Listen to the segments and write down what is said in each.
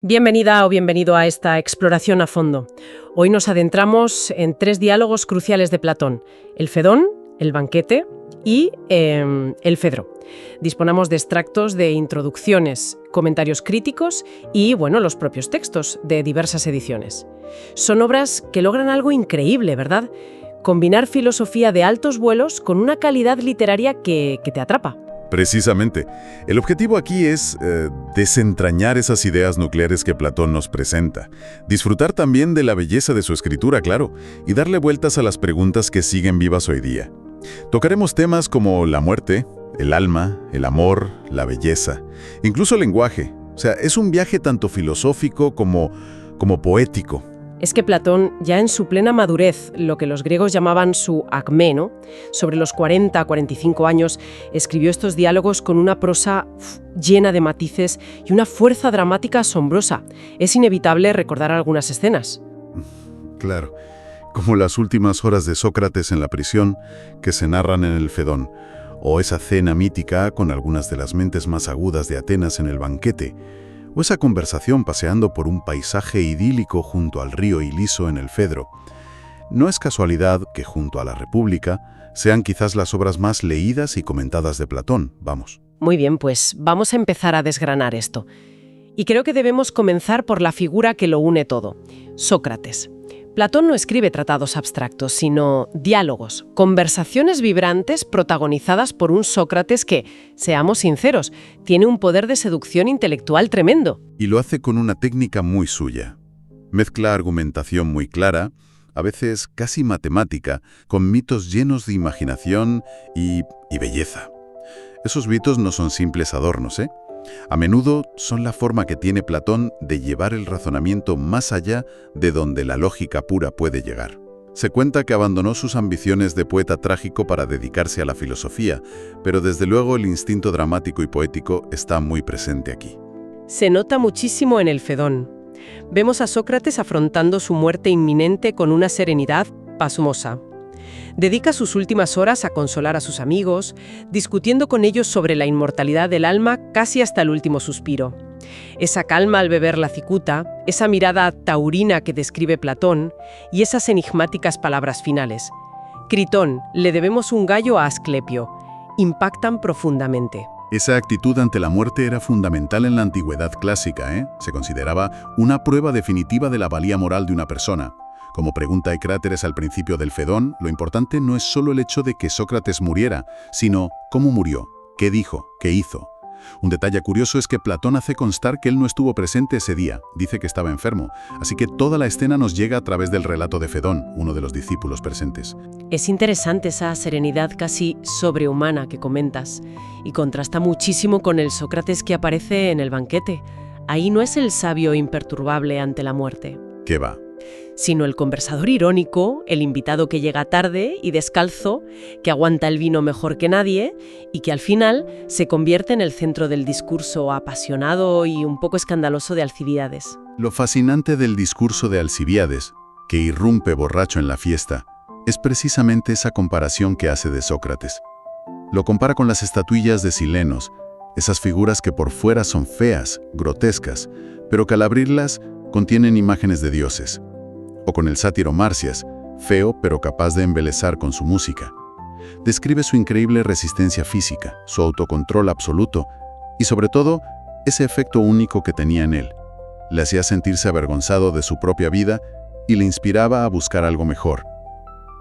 Bienvenida o bienvenido a esta exploración a fondo. Hoy nos adentramos en tres diálogos cruciales de Platón: el Fedón, el banquete y el Fedro. Disponemos de extractos de introducciones, comentarios críticos y, bueno, los propios textos de diversas ediciones. Son obras que logran algo increíble, ¿verdad? Combinar filosofía de altos vuelos con una calidad literaria que te atrapa. Precisamente. El objetivo aquí es desentrañar esas ideas nucleares que Platón nos presenta, disfrutar también de la belleza de su escritura, claro, y darle vueltas a las preguntas que siguen vivas hoy día. Tocaremos temas como la muerte, el alma, el amor, la belleza, incluso el lenguaje. O sea, es un viaje tanto filosófico como poético. Es que Platón, ya en su plena madurez, lo que los griegos llamaban su acmé, ¿no? Sobre los 40 a 45 años, escribió estos diálogos con una prosa llena de matices y una fuerza dramática asombrosa. Es inevitable recordar algunas escenas. Claro, como las últimas horas de Sócrates en la prisión que se narran en el Fedón, o esa cena mítica con algunas de las mentes más agudas de Atenas en el banquete, o esa conversación paseando por un paisaje idílico junto al río Iliso en el Fedro. No es casualidad que junto a la República sean quizás las obras más leídas y comentadas de Platón, vamos. Muy bien, pues vamos a empezar a desgranar esto. Y creo que debemos comenzar por la figura que lo une todo: Sócrates. Platón no escribe tratados abstractos, sino diálogos, conversaciones vibrantes protagonizadas por un Sócrates que, seamos sinceros, tiene un poder de seducción intelectual tremendo. Y lo hace con una técnica muy suya. Mezcla argumentación muy clara, a veces casi matemática, con mitos llenos de imaginación y belleza. Esos mitos no son simples adornos, ¿eh? A menudo son la forma que tiene Platón de llevar el razonamiento más allá de donde la lógica pura puede llegar. Se cuenta que abandonó sus ambiciones de poeta trágico para dedicarse a la filosofía, pero desde luego el instinto dramático y poético está muy presente aquí. Se nota muchísimo en el Fedón. Vemos a Sócrates afrontando su muerte inminente con una serenidad pasmosa. Dedica sus últimas horas a consolar a sus amigos, discutiendo con ellos sobre la inmortalidad del alma casi hasta el último suspiro. Esa calma al beber la cicuta, esa mirada taurina que describe Platón y esas enigmáticas palabras finales. Critón, le debemos un gallo a Asclepio. Impactan profundamente. Esa actitud ante la muerte era fundamental en la antigüedad clásica, ¿eh? Se consideraba una prueba definitiva de la valía moral de una persona. Como pregunta Ecráteres al principio del Fedón, lo importante no es solo el hecho de que Sócrates muriera, sino cómo murió, qué dijo, qué hizo. Un detalle curioso es que Platón hace constar que él no estuvo presente ese día, dice que estaba enfermo, así que toda la escena nos llega a través del relato de Fedón, uno de los discípulos presentes. Es interesante esa serenidad casi sobrehumana que comentas, y contrasta muchísimo con el Sócrates que aparece en el banquete. Ahí no es el sabio imperturbable ante la muerte. ¿Qué va? Sino el conversador irónico, el invitado que llega tarde y descalzo, que aguanta el vino mejor que nadie y que al final se convierte en el centro del discurso apasionado y un poco escandaloso de Alcibíades. Lo fascinante del discurso de Alcibíades, que irrumpe borracho en la fiesta, es precisamente esa comparación que hace de Sócrates. Lo compara con las estatuillas de Silenos, esas figuras que por fuera son feas, grotescas, pero que al abrirlas contienen imágenes de dioses. O con el sátiro Marcias, feo pero capaz de embelezar con su música. Describe su increíble resistencia física, su autocontrol absoluto y sobre todo, ese efecto único que tenía en él. Le hacía sentirse avergonzado de su propia vida y le inspiraba a buscar algo mejor.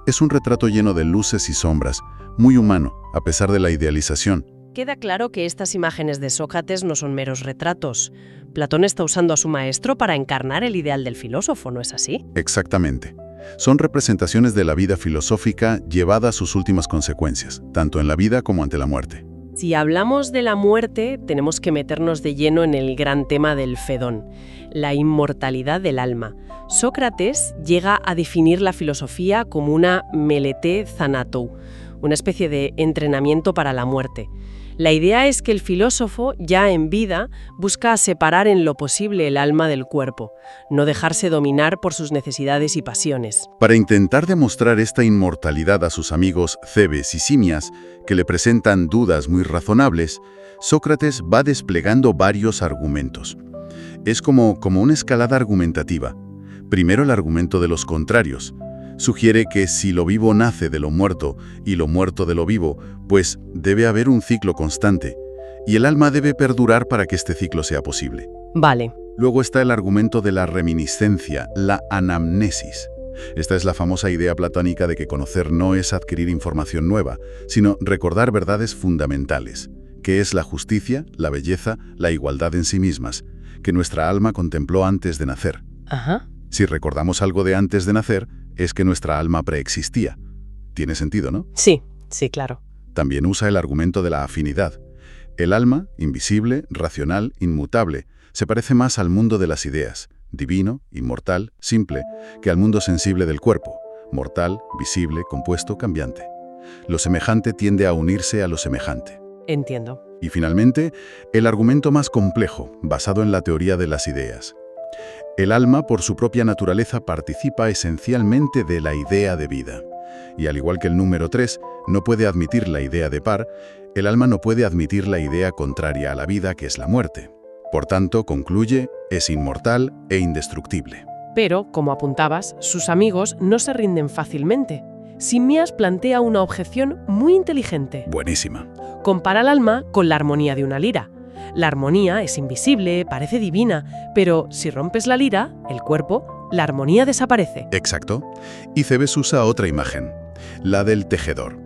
Es un retrato lleno de luces y sombras, muy humano, a pesar de la idealización. Queda claro que estas imágenes de Sócrates no son meros retratos. Platón está usando a su maestro para encarnar el ideal del filósofo, ¿no es así? Exactamente. Son representaciones de la vida filosófica llevada a sus últimas consecuencias, tanto en la vida como ante la muerte. Si hablamos de la muerte, tenemos que meternos de lleno en el gran tema del Fedón, la inmortalidad del alma. Sócrates llega a definir la filosofía como una meleté thanatou, una especie de entrenamiento para la muerte. La idea es que el filósofo, ya en vida, busca separar en lo posible el alma del cuerpo, no dejarse dominar por sus necesidades y pasiones. Para intentar demostrar esta inmortalidad a sus amigos Cebes y Simias, que le presentan dudas muy razonables, Sócrates va desplegando varios argumentos. Es como una escalada argumentativa. Primero el argumento de los contrarios. Sugiere que si lo vivo nace de lo muerto y lo muerto de lo vivo, pues debe haber un ciclo constante. Y el alma debe perdurar para que este ciclo sea posible. Vale. Luego está el argumento de la reminiscencia, la anamnesis. Esta es la famosa idea platónica de que conocer no es adquirir información nueva, sino recordar verdades fundamentales, que es la justicia, la belleza, la igualdad en sí mismas, que nuestra alma contempló antes de nacer. Ajá. Si recordamos algo de antes de nacer, es que nuestra alma preexistía. Tiene sentido, ¿no? Sí, claro. También usa el argumento de la afinidad. El alma, invisible, racional, inmutable, se parece más al mundo de las ideas, divino, inmortal, simple, que al mundo sensible del cuerpo, mortal, visible, compuesto, cambiante. Lo semejante tiende a unirse a lo semejante. Entiendo. Y finalmente, el argumento más complejo, basado en la teoría de las ideas. El alma, por su propia naturaleza, participa esencialmente de la idea de vida. Y al igual que el número 3 no puede admitir la idea de par, el alma no puede admitir la idea contraria a la vida, que es la muerte. Por tanto, concluye, es inmortal e indestructible. Pero, como apuntabas, sus amigos no se rinden fácilmente. Simmias plantea una objeción muy inteligente. Buenísima. Compara el alma con la armonía de una lira. La armonía es invisible, parece divina, pero si rompes la lira, el cuerpo, la armonía desaparece. Exacto. Y Cebes usa otra imagen, la del tejedor.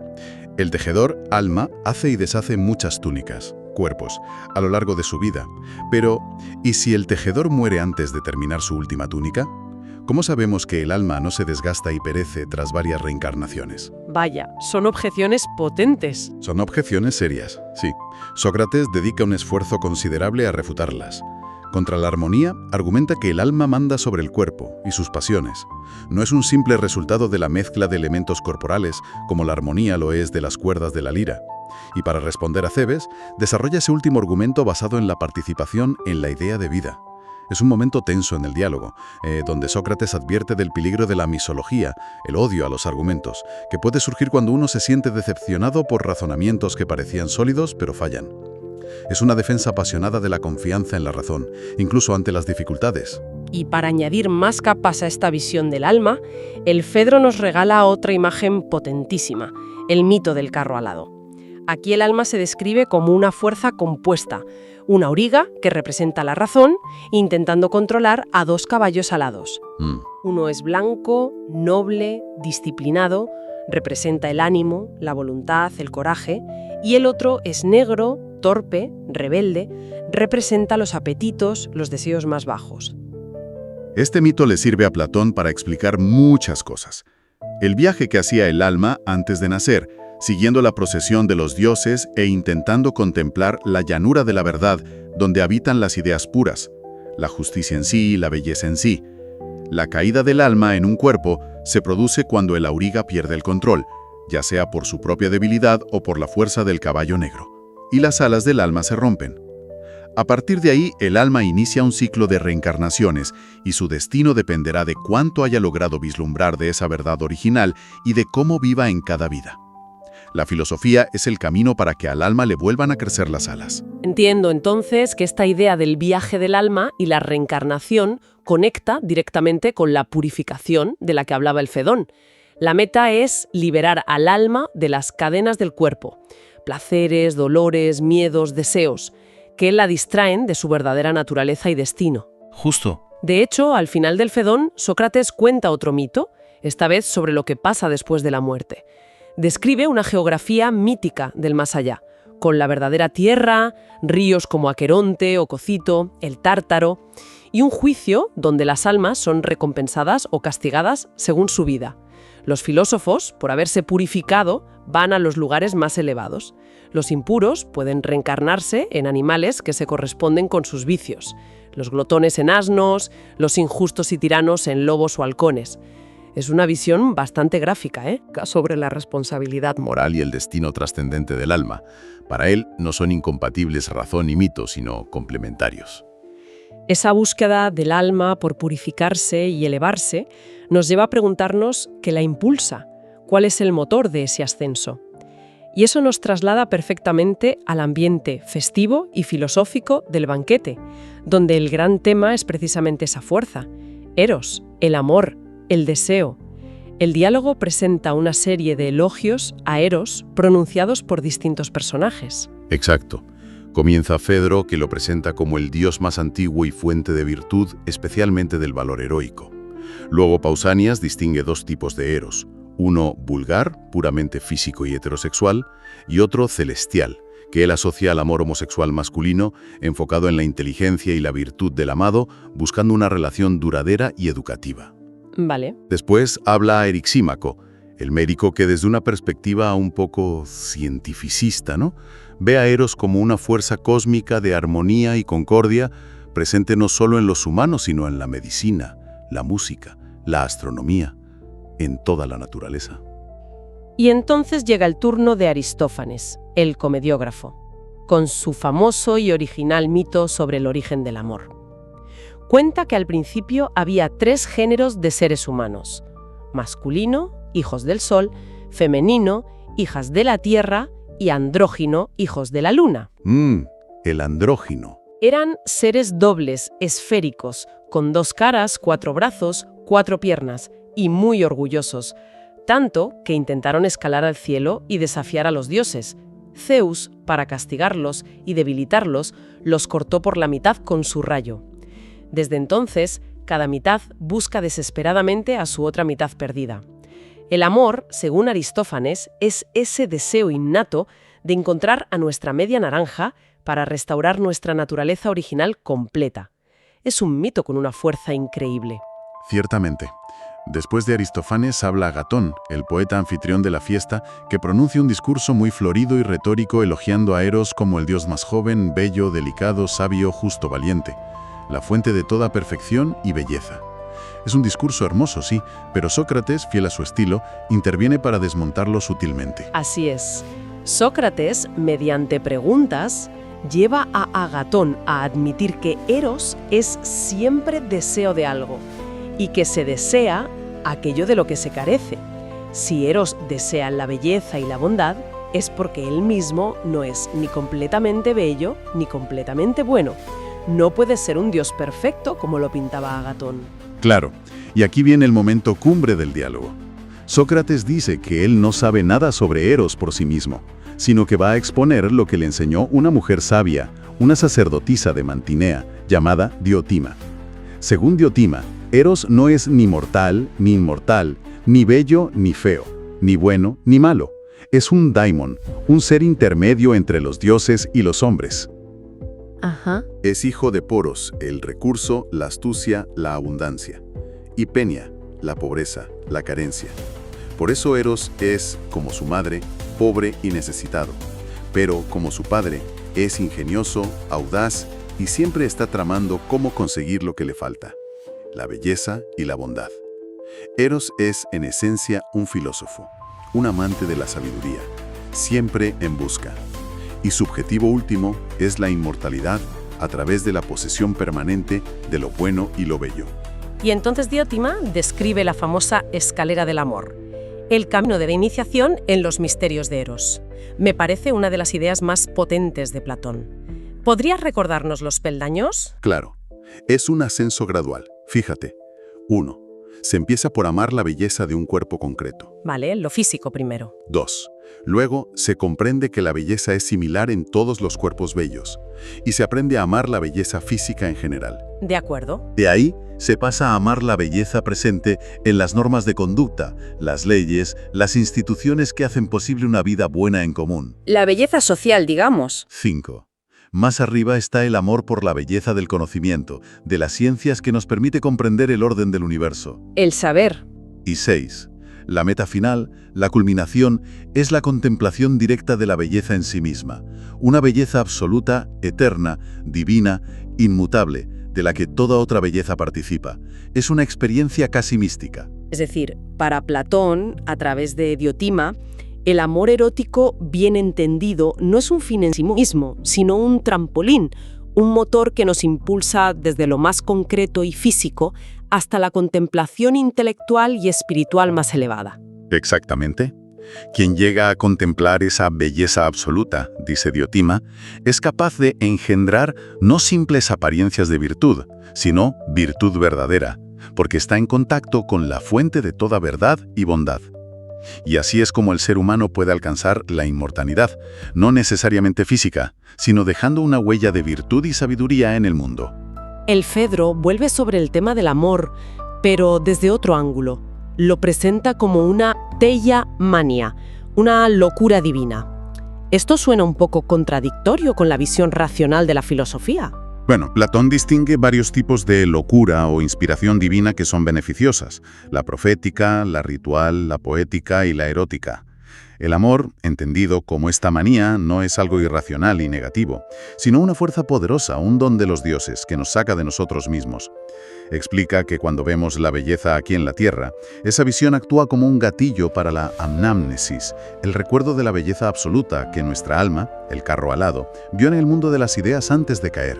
El tejedor, alma, hace y deshace muchas túnicas, cuerpos, a lo largo de su vida. Pero, ¿y si el tejedor muere antes de terminar su última túnica? ¿Cómo sabemos que el alma no se desgasta y perece tras varias reencarnaciones? Vaya, son objeciones potentes. Son objeciones serias, sí. Sócrates dedica un esfuerzo considerable a refutarlas. Contra la armonía, argumenta que el alma manda sobre el cuerpo y sus pasiones. No es un simple resultado de la mezcla de elementos corporales, como la armonía lo es de las cuerdas de la lira. Y para responder a Cebes, desarrolla ese último argumento basado en la participación en la idea de vida. Es un momento tenso en el diálogo, donde Sócrates advierte del peligro de la misología, el odio a los argumentos, que puede surgir cuando uno se siente decepcionado por razonamientos que parecían sólidos pero fallan. Es una defensa apasionada de la confianza en la razón, incluso ante las dificultades. Y para añadir más capas a esta visión del alma, el Fedro nos regala otra imagen potentísima, el mito del carro alado. Aquí el alma se describe como una fuerza compuesta, una auriga que representa la razón, intentando controlar a dos caballos alados. Uno es blanco, noble, disciplinado, representa el ánimo, la voluntad, el coraje, y el otro es negro, torpe, rebelde, representa los apetitos, los deseos más bajos. Este mito le sirve a Platón para explicar muchas cosas. El viaje que hacía el alma antes de nacer, siguiendo la procesión de los dioses e intentando contemplar la llanura de la verdad, donde habitan las ideas puras, la justicia en sí y la belleza en sí. La caída del alma en un cuerpo se produce cuando el auriga pierde el control, ya sea por su propia debilidad o por la fuerza del caballo negro, y las alas del alma se rompen. A partir de ahí, el alma inicia un ciclo de reencarnaciones y su destino dependerá de cuánto haya logrado vislumbrar de esa verdad original y de cómo viva en cada vida. La filosofía es el camino para que al alma le vuelvan a crecer las alas. Entiendo entonces que esta idea del viaje del alma y la reencarnación conecta directamente con la purificación de la que hablaba el Fedón. La meta es liberar al alma de las cadenas del cuerpo, placeres, dolores, miedos, deseos, que la distraen de su verdadera naturaleza y destino. Justo. De hecho, al final del Fedón, Sócrates cuenta otro mito, esta vez sobre lo que pasa después de la muerte. Describe una geografía mítica del más allá, con la verdadera tierra, ríos como Aqueronte o Cocito, el Tártaro, y un juicio donde las almas son recompensadas o castigadas según su vida. Los filósofos, por haberse purificado, van a los lugares más elevados. Los impuros pueden reencarnarse en animales que se corresponden con sus vicios. Los glotones en asnos, los injustos y tiranos en lobos o halcones. Es una visión bastante gráfica, sobre la responsabilidad Moral y el destino trascendente del alma. Para él no son incompatibles razón y mito, sino complementarios. Esa búsqueda del alma por purificarse y elevarse nos lleva a preguntarnos qué la impulsa, cuál es el motor de ese ascenso. Y eso nos traslada perfectamente al ambiente festivo y filosófico del banquete, donde el gran tema es precisamente esa fuerza, Eros, el amor, el deseo. El diálogo presenta una serie de elogios a Eros pronunciados por distintos personajes. Exacto. Comienza Fedro, que lo presenta como el dios más antiguo y fuente de virtud, especialmente del valor heroico. Luego Pausanias distingue dos tipos de Eros, uno vulgar, puramente físico y heterosexual, y otro celestial, que él asocia al amor homosexual masculino, enfocado en la inteligencia y la virtud del amado, buscando una relación duradera y educativa. Vale. Después habla a Erixímaco, el médico que desde una perspectiva un poco cientificista, ¿no?, ve a Eros como una fuerza cósmica de armonía y concordia, presente no solo en los humanos, sino en la medicina, la música, la astronomía, en toda la naturaleza. Y entonces llega el turno de Aristófanes, el comediógrafo, con su famoso y original mito sobre el origen del amor. Cuenta que al principio había 3 géneros de seres humanos: masculino, hijos del sol; femenino, hijas de la tierra; y andrógino, hijos de la luna. El andrógino. Eran seres dobles, esféricos, con 2 caras, 4 brazos, 4 piernas, y muy orgullosos, tanto que intentaron escalar al cielo y desafiar a los dioses. Zeus, para castigarlos y debilitarlos, los cortó por la mitad con su rayo. Desde entonces, cada mitad busca desesperadamente a su otra mitad perdida. El amor, según Aristófanes, es ese deseo innato de encontrar a nuestra media naranja para restaurar nuestra naturaleza original completa. Es un mito con una fuerza increíble. Ciertamente. Después de Aristófanes habla Agatón, el poeta anfitrión de la fiesta, que pronuncia un discurso muy florido y retórico elogiando a Eros como el dios más joven, bello, delicado, sabio, justo, valiente, la fuente de toda perfección y belleza. Es un discurso hermoso, sí, pero Sócrates, fiel a su estilo, interviene para desmontarlo sutilmente. Así es. Sócrates, mediante preguntas, lleva a Agatón a admitir que Eros es siempre deseo de algo y que se desea aquello de lo que se carece. Si Eros desea la belleza y la bondad, es porque él mismo no es ni completamente bello ni completamente bueno. No puede ser un dios perfecto como lo pintaba Agatón. Claro, y aquí viene el momento cumbre del diálogo. Sócrates dice que él no sabe nada sobre Eros por sí mismo, sino que va a exponer lo que le enseñó una mujer sabia, una sacerdotisa de Mantinea, llamada Diotima. Según Diotima, Eros no es ni mortal, ni inmortal, ni bello, ni feo, ni bueno, ni malo. Es un daimon, un ser intermedio entre los dioses y los hombres. Ajá. Es hijo de Poros, el recurso, la astucia, la abundancia, y Penia, la pobreza, la carencia. Por eso Eros es, como su madre, pobre y necesitado, pero, como su padre, es ingenioso, audaz y siempre está tramando cómo conseguir lo que le falta: la belleza y la bondad. Eros es, en esencia, un filósofo, un amante de la sabiduría, siempre en busca. Y su objetivo último es la inmortalidad a través de la posesión permanente de lo bueno y lo bello. Y entonces Diotima describe la famosa escalera del amor, el camino de la iniciación en los misterios de Eros. Me parece una de las ideas más potentes de Platón. ¿Podrías recordarnos los peldaños? Claro, es un ascenso gradual. Fíjate. 1. Se empieza por amar la belleza de un cuerpo concreto. Vale, lo físico primero. 2. Luego se comprende que la belleza es similar en todos los cuerpos bellos, y se aprende a amar la belleza física en general. De acuerdo. De ahí se pasa a amar la belleza presente en las normas de conducta, las leyes, las instituciones que hacen posible una vida buena en común. La belleza social, digamos. 5. Más arriba está el amor por la belleza del conocimiento, de las ciencias que nos permite comprender el orden del universo. El saber. Y 6. La meta final, la culminación, es la contemplación directa de la belleza en sí misma. Una belleza absoluta, eterna, divina, inmutable, de la que toda otra belleza participa. Es una experiencia casi mística. Es decir, para Platón, a través de Diotima, el amor erótico bien entendido no es un fin en sí mismo, sino un trampolín, un motor que nos impulsa desde lo más concreto y físico hasta la contemplación intelectual y espiritual más elevada. Exactamente. Quien llega a contemplar esa belleza absoluta, dice Diotima, es capaz de engendrar no simples apariencias de virtud, sino virtud verdadera, porque está en contacto con la fuente de toda verdad y bondad. Y así es como el ser humano puede alcanzar la inmortalidad, no necesariamente física, sino dejando una huella de virtud y sabiduría en el mundo. El Fedro vuelve sobre el tema del amor, pero desde otro ángulo. Lo presenta como una teia mania, una locura divina. Esto suena un poco contradictorio con la visión racional de la filosofía. Bueno, Platón distingue varios tipos de locura o inspiración divina que son beneficiosas: la profética, la ritual, la poética y la erótica. El amor, entendido como esta manía, no es algo irracional y negativo, sino una fuerza poderosa, un don de los dioses que nos saca de nosotros mismos. Explica que cuando vemos la belleza aquí en la tierra, esa visión actúa como un gatillo para la anamnesis, el recuerdo de la belleza absoluta que nuestra alma, el carro alado, vio en el mundo de las ideas antes de caer.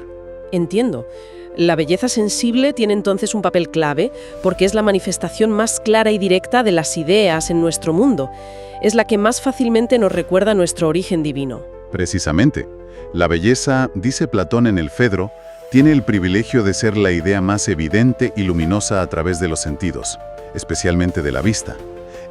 Entiendo. La belleza sensible tiene entonces un papel clave porque es la manifestación más clara y directa de las ideas en nuestro mundo. Es la que más fácilmente nos recuerda nuestro origen divino. Precisamente. La belleza, dice Platón en el Fedro, tiene el privilegio de ser la idea más evidente y luminosa a través de los sentidos, especialmente de la vista.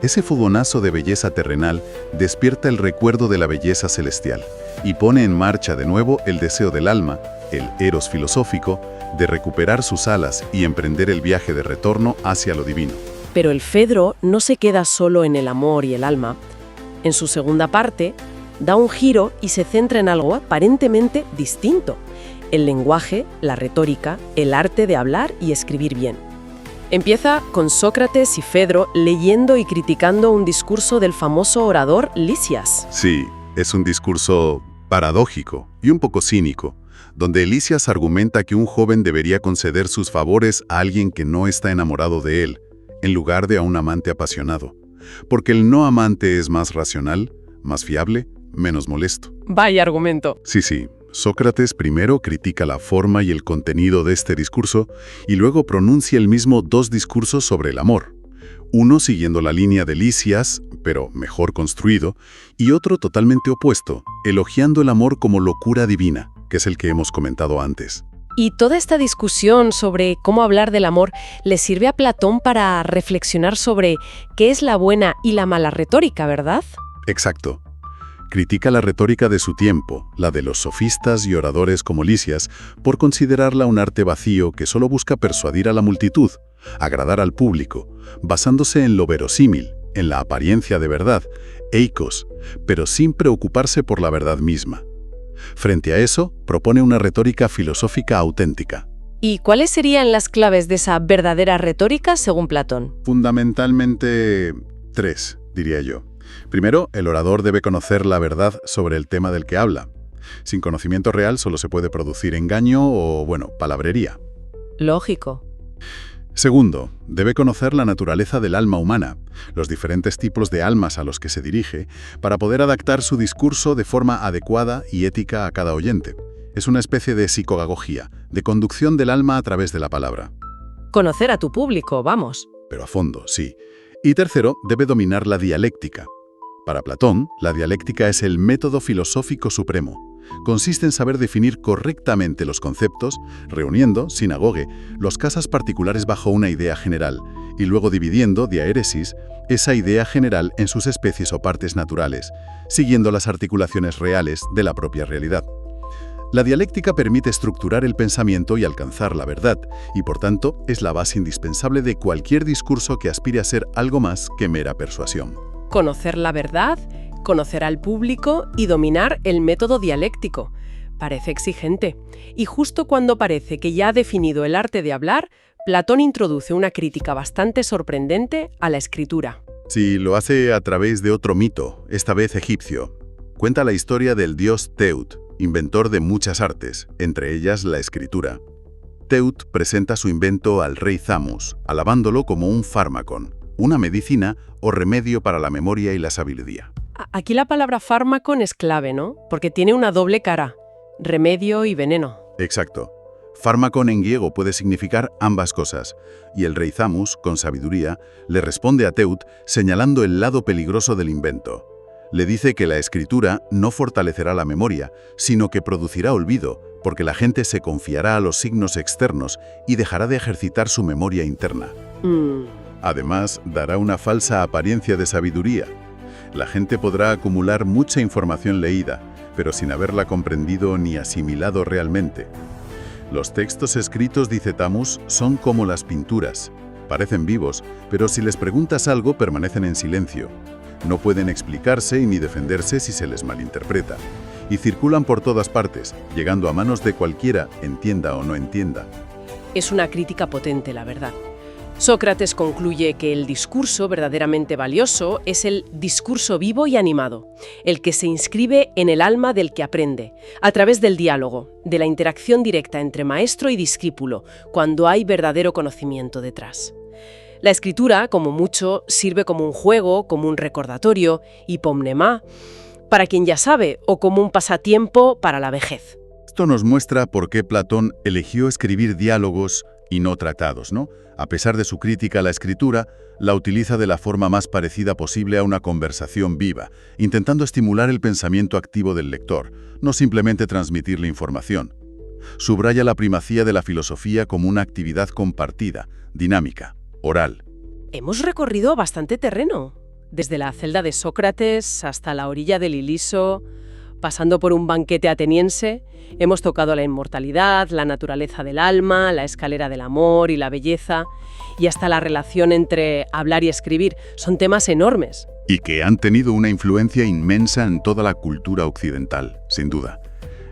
Ese fogonazo de belleza terrenal despierta el recuerdo de la belleza celestial y pone en marcha de nuevo el deseo del alma, el eros filosófico, de recuperar sus alas y emprender el viaje de retorno hacia lo divino. Pero el Fedro no se queda solo en el amor y el alma. En su segunda parte, da un giro y se centra en algo aparentemente distinto: el lenguaje, la retórica, el arte de hablar y escribir bien. Empieza con Sócrates y Fedro leyendo y criticando un discurso del famoso orador Lisias. Sí, es un discurso paradójico y un poco cínico, donde Lisias argumenta que un joven debería conceder sus favores a alguien que no está enamorado de él, en lugar de a un amante apasionado, porque el no amante es más racional, más fiable, menos molesto. Vaya argumento. Sí. Sócrates primero critica la forma y el contenido de este discurso y luego pronuncia el mismo dos discursos sobre el amor. Uno siguiendo la línea de Lisias, pero mejor construido, y otro totalmente opuesto, elogiando el amor como locura divina, que es el que hemos comentado antes. Y toda esta discusión sobre cómo hablar del amor le sirve a Platón para reflexionar sobre qué es la buena y la mala retórica, ¿verdad? Exacto. Critica la retórica de su tiempo, la de los sofistas y oradores como Lisias, por considerarla un arte vacío que solo busca persuadir a la multitud, agradar al público, basándose en lo verosímil, en la apariencia de verdad, eikos, pero sin preocuparse por la verdad misma. Frente a eso, propone una retórica filosófica auténtica. ¿Y cuáles serían las claves de esa verdadera retórica según Platón? Fundamentalmente 3, diría yo. Primero, el orador debe conocer la verdad sobre el tema del que habla. Sin conocimiento real solo se puede producir engaño o, palabrería. Lógico. Segundo, debe conocer la naturaleza del alma humana, los diferentes tipos de almas a los que se dirige, para poder adaptar su discurso de forma adecuada y ética a cada oyente. Es una especie de psicogagogía, de conducción del alma a través de la palabra. Conocer a tu público, vamos. Pero a fondo, sí. Y tercero, debe dominar la dialéctica. Para Platón, la dialéctica es el método filosófico supremo. Consiste en saber definir correctamente los conceptos, reuniendo, sinagoge, los casos particulares bajo una idea general, y luego dividiendo, diaéresis, esa idea general en sus especies o partes naturales, siguiendo las articulaciones reales de la propia realidad. La dialéctica permite estructurar el pensamiento y alcanzar la verdad, y por tanto es la base indispensable de cualquier discurso que aspire a ser algo más que mera persuasión. Conocer la verdad, conocer al público y dominar el método dialéctico. Parece exigente. Y justo cuando parece que ya ha definido el arte de hablar, Platón introduce una crítica bastante sorprendente a la escritura. Sí, lo hace a través de otro mito, esta vez egipcio. Cuenta la historia del dios Teut, inventor de muchas artes, entre ellas la escritura. Teut presenta su invento al rey Zamus, alabándolo como un fármacon, una medicina o remedio para la memoria y la sabiduría. Aquí la palabra fármacon es clave, ¿no? Porque tiene una doble cara, remedio y veneno. Exacto. Fármacon en griego puede significar ambas cosas, y el rey Zamus, con sabiduría, le responde a Teut señalando el lado peligroso del invento. Le dice que la escritura no fortalecerá la memoria, sino que producirá olvido, porque la gente se confiará a los signos externos y dejará de ejercitar su memoria interna. Además, dará una falsa apariencia de sabiduría. La gente podrá acumular mucha información leída, pero sin haberla comprendido ni asimilado realmente. Los textos escritos, dice Tamus, son como las pinturas. Parecen vivos, pero si les preguntas algo permanecen en silencio. No pueden explicarse ni defenderse si se les malinterpreta. Y circulan por todas partes, llegando a manos de cualquiera, entienda o no entienda. Es una crítica potente, la verdad. Sócrates concluye que el discurso verdaderamente valioso es el discurso vivo y animado, el que se inscribe en el alma del que aprende, a través del diálogo, de la interacción directa entre maestro y discípulo, cuando hay verdadero conocimiento detrás. La escritura, como mucho, sirve como un juego, como un recordatorio, hipomnemá, para quien ya sabe, o como un pasatiempo para la vejez. Esto nos muestra por qué Platón eligió escribir diálogos y no tratados, ¿no? A pesar de su crítica a la escritura, la utiliza de la forma más parecida posible a una conversación viva, intentando estimular el pensamiento activo del lector, no simplemente transmitirle información. Subraya la primacía de la filosofía como una actividad compartida, dinámica, oral. Hemos recorrido bastante terreno, desde la celda de Sócrates hasta la orilla del Iliso, pasando por un banquete ateniense. Hemos tocado la inmortalidad, la naturaleza del alma, la escalera del amor y la belleza, y hasta la relación entre hablar y escribir. Son temas enormes. Y que han tenido una influencia inmensa en toda la cultura occidental, sin duda.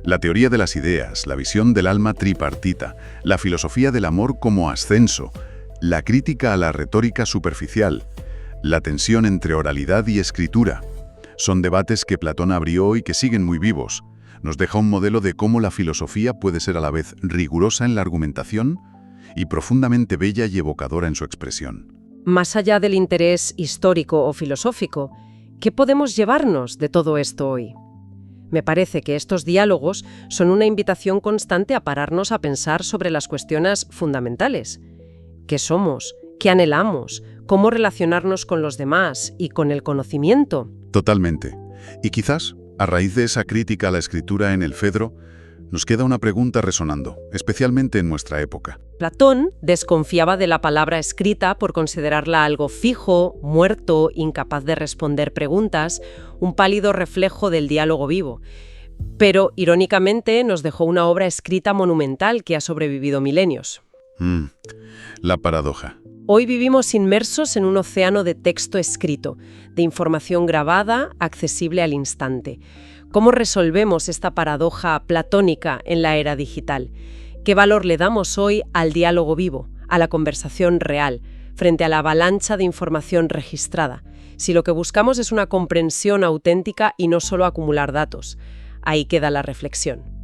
La teoría de las ideas, la visión del alma tripartita, la filosofía del amor como ascenso, la crítica a la retórica superficial, la tensión entre oralidad y escritura. Son debates que Platón abrió y que siguen muy vivos. Nos deja un modelo de cómo la filosofía puede ser a la vez rigurosa en la argumentación y profundamente bella y evocadora en su expresión. Más allá del interés histórico o filosófico, ¿qué podemos llevarnos de todo esto hoy? Me parece que estos diálogos son una invitación constante a pararnos a pensar sobre las cuestiones fundamentales. ¿Qué somos? ¿Qué anhelamos? ¿Cómo relacionarnos con los demás y con el conocimiento? Totalmente. Y quizás, a raíz de esa crítica a la escritura en el Fedro, nos queda una pregunta resonando, especialmente en nuestra época. Platón desconfiaba de la palabra escrita por considerarla algo fijo, muerto, incapaz de responder preguntas, un pálido reflejo del diálogo vivo. Pero, irónicamente, nos dejó una obra escrita monumental que ha sobrevivido milenios. La paradoja. Hoy vivimos inmersos en un océano de texto escrito, de información grabada, accesible al instante. ¿Cómo resolvemos esta paradoja platónica en la era digital? ¿Qué valor le damos hoy al diálogo vivo, a la conversación real, frente a la avalancha de información registrada? Si lo que buscamos es una comprensión auténtica y no solo acumular datos. Ahí queda la reflexión.